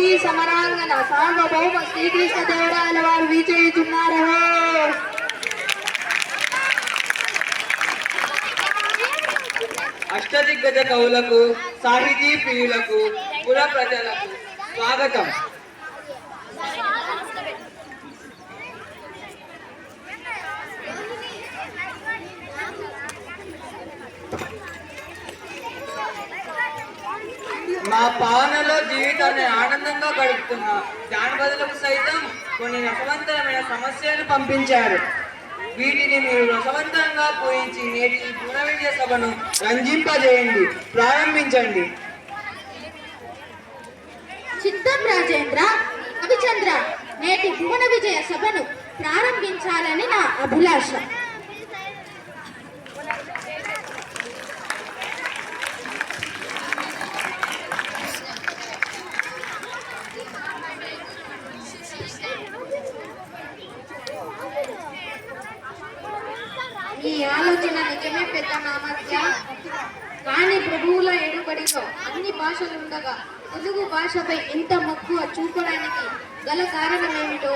కుస్తీ సమరాంగన సార్వభౌమ శ్రీకృష్ణ దేవరాయల వారు విజయిస్తున్నారు. అష్టదిగ్గజ కవులకు, సాహితీ ప్రియులకు, కుల ప్రజలకు స్వాగతం. మా పాలనలో జీవితాన్ని ఆనందంగా గడుపుతున్న జానపదులకు సైతం కొన్ని రసవంతమైన సమస్యలను పంపించారు. వీటిని మీరు రసవంతంగా పూరించి నేటి పున విజయ సభను రంజింపజేయండి. ప్రారంభించండి. చిత్తం రాజేంద్ర, రవిచంద్ర, నేటి భువన విజయ సభను ప్రారంభించాలని నా అభిలాష. ఈ ఆలోచన నిజమే పెద్ద నామధ్య. కానీ ప్రభువుల ఎడుబడిలో అన్ని భాషలుండగా తెలుగు భాషపై ఇంత మక్కువ చూపడానికి గల కారణమేమిటో?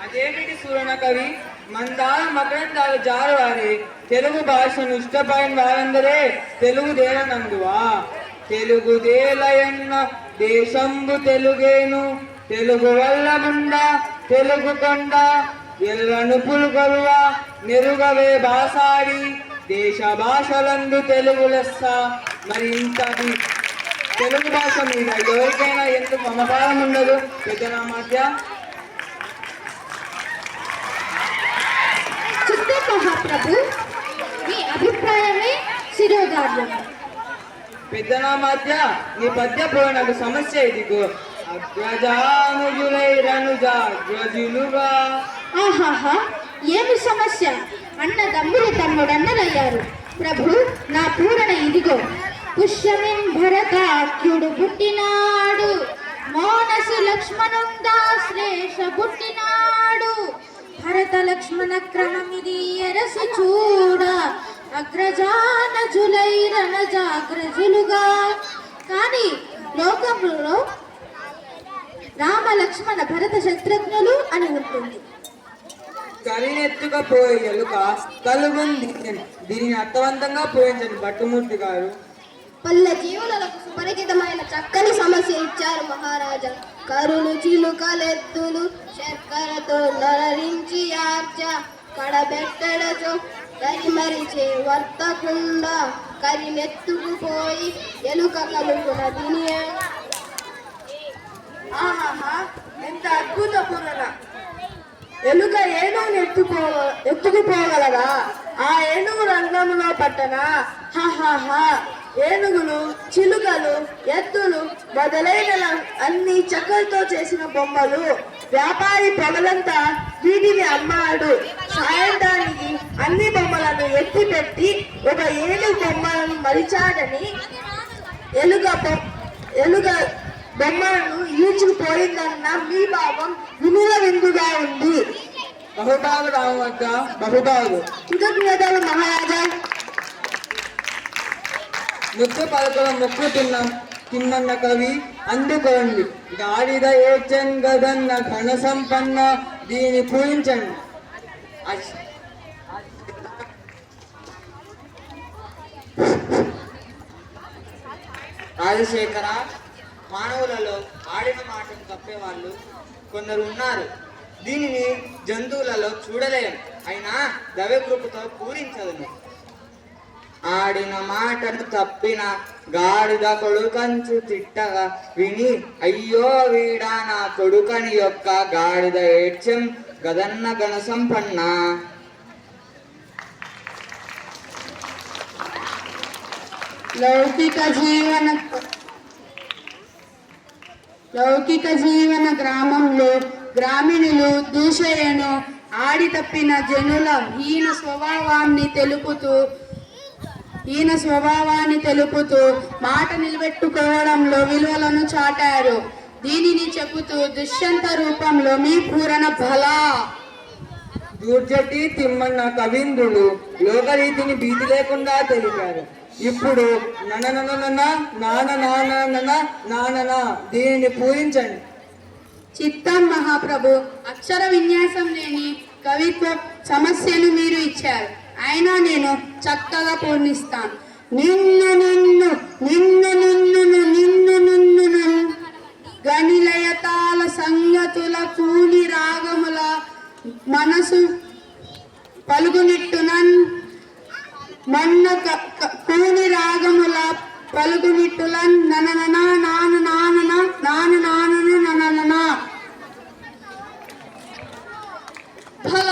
అదేమిటి సూరణ కవి, మందార మకరందాలు జారువారే తెలుగు భాషను ఇష్టపడిన వారందరే తెలుగు దేవనందువా. తెలుగు దేలయన్న దేశంబు తెలుగేను, తెలుగు వల్లముండ తెలుగు కొండ ఎర్రను పులుగొలువ నెరుగవే భాషాడి దేశ భాషలందు తెలుగు లెస్స. మరి ఇంతది తెలుగు భాష మీద ఎవరికైనా ఎందుకు మమకారం ఉండదు పెద్దల మధ్య? చిత్త మహాప్రభు, మీ అభిప్రాయమే శిరోధార్యం. పెద్దల మధ్య నీ పద్య పోయినకు సమస్య ఇదిగో. అగ్రజానుజులైరనుజాగ్రజులుగా. ఆహాహా, ఏమి సమస్య? అన్నదమ్ములు తమ్ముడన్నలయ్యారు. ప్రభు, నా పూరణ ఇదిగో. పుష్యమిన్ భరతాఖ్యుడు పుట్టినాడు, మోనసు లక్ష్మణుందాశ్లేష పుట్టినాడు. భరత లక్ష్మణ క్రమమిది ఎరసి చూడ, అగ్రజానజులైరనజాగ్రజులుగా. కానీ లోకంలో రామ లక్ష్మణ భరత శత్రుఘ్నులు అని ఉంటుంది. కలినెత్తుకపోయే ఎలుక కలుగుంది. దీనిని అర్థవంతంగా పోయించండి భట్టుమూర్తి గారు. పల్లె జీవులకు సుపరిచితమైన చక్కని సమస్య ఇచ్చారు మహారాజా. కరులు చిలుకలెత్తులు చక్కరతో నరరించి ఆర్చ కడబెట్టడచో కరిమరిచే వర్తకుండా కరిమెత్తుకుపోయి ఎలుక కలుగున దీని. ఆహాహా, ఎంత అద్భుత పూరణ! ఎలుక ఏనుగును ఎత్తుకుపోగలదా? ఆ ఏనుగు రంగంలో పట్టనా? హాహాహా, ఏనుగులు, చిలుకలు, ఎత్తులు మొదలైన అన్ని చెక్కలతో చేసిన బొమ్మలు. వ్యాపారి పొగలంతా వీటిని అమ్మాడు. సాయంత్రానికి అన్ని బొమ్మలను ఎత్తి పెట్టి ఒక ఏనుగు బొమ్మలను మరిచాడని ఎలుక బొమ్మలను ఈడ్చుకుపోయిందన్న మీ భావం వినుల విందుగా ఉంది. బహుబాగు రామవద్ద బహుబాగు. కృతజ్ఞతలు మహారాజా. ముక్కు పలకల ముక్కు తిన్నన్న కవి అందుకోండి. గాడిద ఏడ్చన్ గదన్న ఘన సంపన్న దీన్ని పూజించండి. రాజశేఖర, మానవులలో ఆడిన మాటను తప్పేవాళ్ళు కొందరు ఉన్నారు. దీనిని జంతువులలో చూడలేము. అయినా దైవకృపతో పూరించదును. ఆడిన మాటను తప్పిన గాడిద కొడుకంచు తిట్టగా విని అయ్యో వీడా నా కొడుకని యొక్క గాడిద ఏడ్చెం గదన్న గణ సంపన్న. లౌకిక జీవన గ్రామంలో గ్రామీణులు దూషయను ఆడి తప్పిన జనుల హీన స్వభావాన్ని తెలుపుతూ మాట నిలబెట్టుకోవడంలో విలువలను చాటారు. దీనిని చెబుతూ దుష్యంత రూపంలో మీ పూరణ బలా. దూర్జటి తిమ్మన్న కవీంద్రులు లోకరీతిని భీతి లేకుండా తెలిపారు. ఇప్పుడు నాన్న దీనిని పూజించండి. చిత్తం మహాప్రభు, అక్షర విన్యాసం లేని కవిత్వ సమస్యను మీరు ఇచ్చారు. అయినా నేను చక్కగా పూర్ణిస్తాను. నిన్ను నిన్ను నిన్ను నిన్ను నిన్ను నిన్ను నిన్ను గనిలయతాల సంగతుల కూని రాగముల మనసు పలుగునిట్టునన్ మన్న కూని రాగముల పలుగునిట్టులన్ నననన నాన నానన నాన నానన నననన. భవ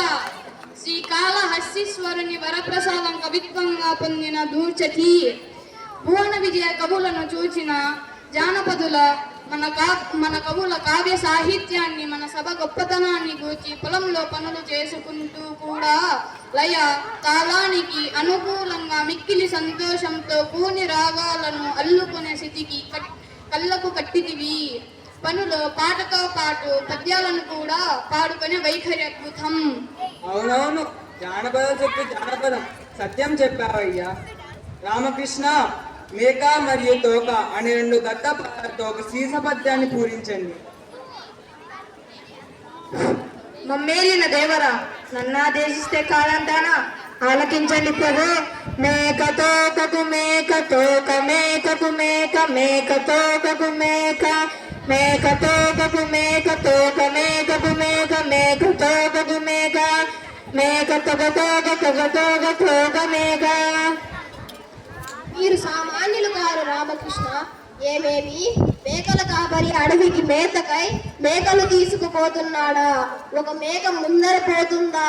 శ్రీకాళహస్తీశ్వరుని వరప్రసాదం కవిత్వంగా పొందిన దూర్చటి భువన విజయ కవులను చూచిన జానపదుల మన కవుల కావ్య సాహిత్యాన్ని, మన సభ గొప్పతనాన్ని గూర్చి పొలంలో పనులు చేసుకుంటూ కూడా లయ కాలానికి అనుకూలంగా మిక్కిలి సంతోషంతో కూని రాగాలను అల్లుకునే స్థితికి కళ్ళకు కట్టితివి. పనులో పాటతో పాటు పద్యాలను కూడా పాడుకునే వైఖరి అద్భుతం. అవునవును, జానపదం చెప్పి జానపదం సత్యం చెప్పావయ్యా. రామకృష్ణ, మేక మరియు తోక అనే 2 గద్ద పదాలతో ఒక సీస పద్యాన్ని పూరించండి. మమ్మేలిన దేవరా, నన్నాదేశిస్తే కాదంటానా? ఆలకించండి ప్రభు. మేక తోకకు మేక తోక, మేకకు మేక, మేక తోకకు మేక, మేక తోకకు మేక తోక, మేకకు మేక, మేక తోకకు మేక, మేక తోక తోక తోక తోక తోక మేక. మీరు సామాన్యులు గారు రామకృష్ణ. ఏమేమి మేకల కాబరి అడవికి మేతకై మేకలు తీసుకుపోతున్నాడా? ఒక మేక ముందర పోతుందా?